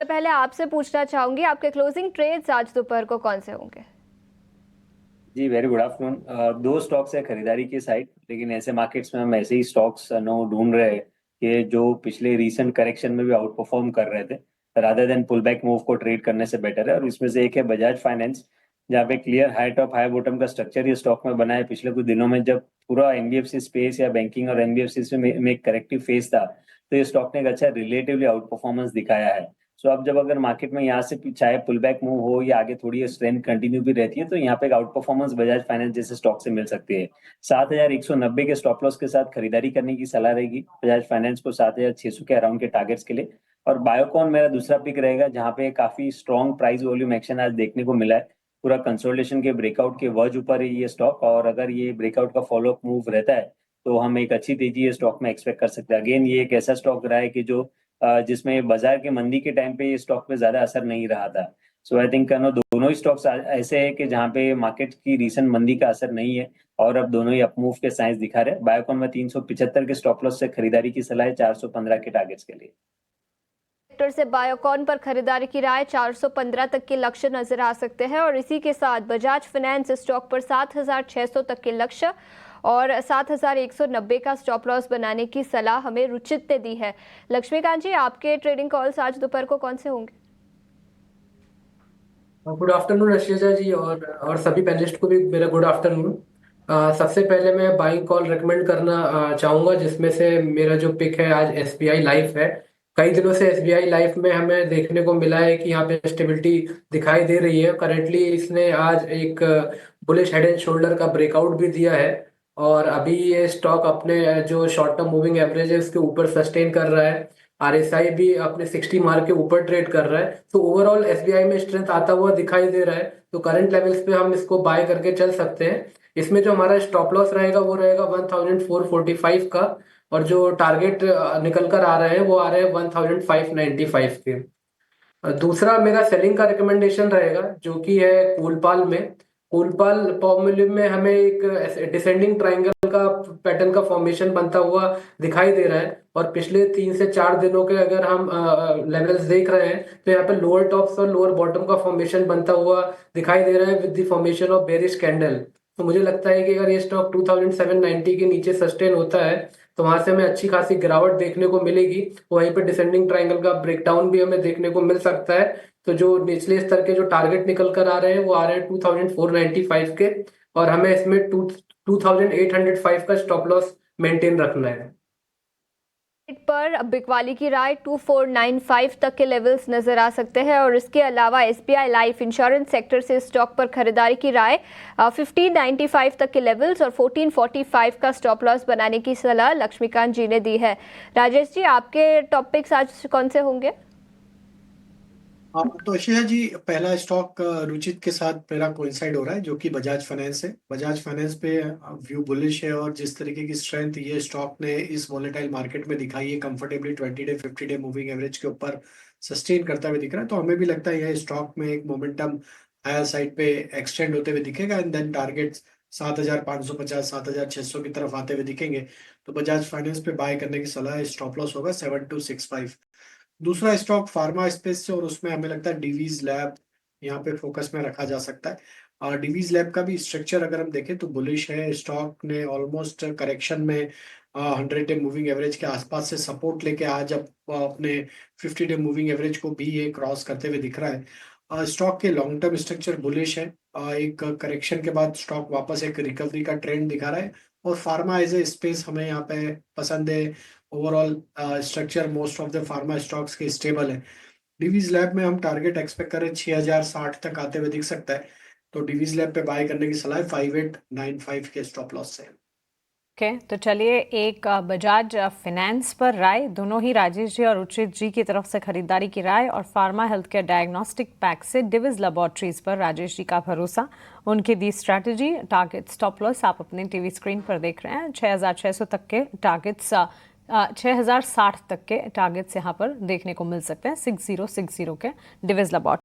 पहले आपसे पूछना चाहूंगी, आपके क्लोजिंग ट्रेड्स आज दोपहर को कौन से होंगे? जी वेरी गुड आफ्टरनून। दो स्टॉक्स है खरीदारी की साइड, लेकिन ऐसे मार्केट्स में हम ऐसे ही स्टॉक्स नो ढूंढ रहे हैं कि जो पिछले रीसेंट करेक्शन में भी आउट परफॉर्म कर रहे थे, rather than pull back move को ट्रेड करने से बेटर है। और इसमें से एक है बजाज फाइनेंस, जहाँ पे clear high top high bottom का स्ट्रक्चर ये स्टॉक में बना है। पिछले कुछ दिनों में जब पूरा एनबीएफसी स्पेस या बैंकिंग और एनबीएफसी में एक करेक्टिव फेज था, तो ये स्टॉक ने एक अच्छा रिलेटिवली आउट परफॉर्मेंस दिखाया है। सो अब जब अगर मार्केट में यहाँ से चाहे पुल बैक मूव हो या आगे थोड़ी स्ट्रेंथ कंटिन्यू भी रहती है, तो यहाँ पे एक आउट परफॉर्मेंस बजाज फाइनेंस जैसे स्टॉक से मिल सकती है। 7,190 के स्टॉप लॉस के साथ खरीदारी करने की सलाह रहेगी बजाज फाइनेंस को 7,600 के अराउंड के टारगेट्स के लिए। और बायोकॉन मेरा दूसरा पिक रहेगा, जहाँ पे काफी स्ट्रॉन्ग प्राइस वॉल्यूम एक्शन आज देखने को मिला है। पूरा कंसोलिडेशन के ब्रेकआउट के वर्ज ऊपर है ये स्टॉक, और अगर ये ब्रेकआउट का फॉलोअप मूव रहता है तो हम एक अच्छी तेजी ये स्टॉक में एक्सपेक्ट कर सकते हैं। अगेन ये एक ऐसा स्टॉक रहा है कि जो जिसमें बाजार के मंदी के टाइम पे ये स्टॉक पे ज्यादा असर नहीं रहा था। सो आई थिंक नो दोनों ही स्टॉक्स ऐसे हैं कि जहाँ पे मार्केट की रीसेंट मंदी का असर नहीं है, और अब दोनों ही अपमूव के साइंस दिखा रहे हैं। बायोकॉन में 375 के स्टॉप लॉस से खरीदारी की सलाह है 415 के टारगेट्स के लिए। सेक्टर से बायोकॉन पर खरीदारी की राय, 415 तक के लक्ष्य नजर आ सकते हैं। और इसी के साथ बजाज फाइनेंस स्टॉक पर 7,600 तक के लक्ष्य और 7,190 का स्टॉप लॉस बनाने की सलाह हमें रुचित ने दी है। लक्ष्मीकांत जी, आपके ट्रेडिंग कॉल्स आज दोपहर को कौन से होंगे? गुड आफ्टरनून रशिया जी, और सभी पैनलिस्ट को भी मेरा गुड आफ्टरनून। सबसे पहले मैं बाइंग कॉल रेकमेंड करना चाहूँगा, जिसमें से मेरा जो पिक है आज एसबीआई लाइफ है। कई दिनों से एसबीआई लाइफ में हमें देखने को मिला है कि यहाँ पे स्टेबिलिटी दिखाई दे रही है। करेंटली इसने आज एक बुलिश हेड एंड शोल्डर का ब्रेकआउट भी दिया है, और अभी ये स्टॉक अपने जो शॉर्ट टर्म मूविंग एवरेज है उसके ऊपर सस्टेन कर रहा है। आरएसआई भी अपने 60 मार्क के ऊपर ट्रेड कर रहा है, तो ओवरऑल एसबीआई में स्ट्रेंथ आता हुआ दिखाई दे रहा है। तो करंट लेवल्स पे हम इसको बाय करके चल सकते हैं। इसमें जो हमारा स्टॉप लॉस रहेगा वो रहेगा 1445 का, और जो टारगेट निकल कर आ रहे हैं वो आ रहे हैं 1595 के। दूसरा मेरा सेलिंग का रिकमेंडेशन रहेगा, जो कि है कोलपाल में। कोलपाल फॉर्मूले में हमें एक डिसेंडिंग ट्रायंगल का पैटर्न का फॉर्मेशन बनता हुआ दिखाई दे रहा है, और पिछले 3 से 4 दिनों के अगर हम लेवल्स देख रहे हैं तो यहाँ पे लोअर टॉप्स और लोअर बॉटम का फॉर्मेशन बनता हुआ दिखाई दे रहा है with the formation of bearish candle. तो मुझे लगता है कि अगर ये स्टॉक 2790 के नीचे सस्टेन होता है तो वहां से हमें अच्छी खासी गिरावट देखने को मिलेगी। वहीं पे डिसेंडिंग ट्रायंगल का ब्रेकडाउन भी हमें देखने को मिल सकता है। तो जो निचले स्तर के जो टारगेट निकल कर आ रहे हैं वो आ रहे हैं 2495 के, और हमें इसमें 2805 का स्टॉप लॉस मेंटेन रखना है। पर बिकवाली की राय 2495 तक के लेवल्स नजर आ सकते हैं। और इसके अलावा एसबीआई लाइफ इंश्योरेंस सेक्टर से स्टॉक पर खरीदारी की राय 1595 तक के लेवल्स और 1445 का स्टॉप लॉस बनाने की सलाह लक्ष्मीकांत जी ने दी है। राजेश जी, आपके टॉपिक्स आज कौन से होंगे? हाँ, तो अशिया जी, पहला स्टॉक रुचित के साथ मेरा कोइंसाइड हो रहा है, जो कि बजाज फाइनेंस है। बजाज फाइनेंस पे व्यू बुलिश है, और जिस तरीके की स्ट्रेंथ ये स्टॉक ने इस वॉलेटाइल मार्केट में दिखाई है, comfortably 20 day 50 day moving average के ऊपर सस्टेन करता हुआ दिख रहा है। तो हमें भी लगता है यह स्टॉक में एक मोमेंटम हायर साइड पे एक्सटेंड होते हुए दिखेगा, एंड देन टारगेट 7,550 7,600 की तरफ आते हुए दिखेंगे। तो बजाज फाइनेंस पे बाय करने की सलाह है। स्टॉप लॉस होगा 7265। दूसरा स्टॉक फार्मा स्पेस से, और उसमें हमें लगता है डिवीज लैब यहाँ पे फोकस में रखा जा सकता है। और डिवीज लैब का भी स्ट्रक्चर अगर हम देखें तो बुलिश है। स्टॉक ने ऑलमोस्ट करेक्शन में 100 डे मूविंग एवरेज के आसपास से सपोर्ट लेके आज अब अपने 50 डे मूविंग एवरेज को भी ये क्रॉस करते हुए दिख रहा है। स्टॉक के लॉन्ग टर्म स्ट्रक्चर बुलिश है। एक करेक्शन के बाद स्टॉक वापस एक रिकवरी का ट्रेंड दिखा रहा है, और फार्मा एज ए स्पेस हमें यहाँ पे पसंद है। Overall structure most of the pharma stocks के स्टेबल है। डिवीज लैब में हम टारगेट एक्सपेक्ट करें 6060 तक आते हुए दिख सकता है। तो डिवीज लैब पे बाय करने की सलाह है 5895 के स्टॉप लॉस से। ओके, तो चलिए एक बजाज फाइनेंस पर राय, दोनों ही राजेश जी और रुचित जी की तरफ से खरीदारी की राय, और pharma health care diagnostic pack से डिविज लेबोरेटरीज पर राजेश जी का भरोसा। उनकी दी स्ट्रैटेजी टारगेट स्टॉप लॉस आप अपने टीवी स्क्रीन पर देख रहे हैं। 6600 तक के टारगेट्स 6060 तक के टारगेट्स यहाँ पर देखने को मिल सकते हैं 6060 के डिविज लेबोरेटरी।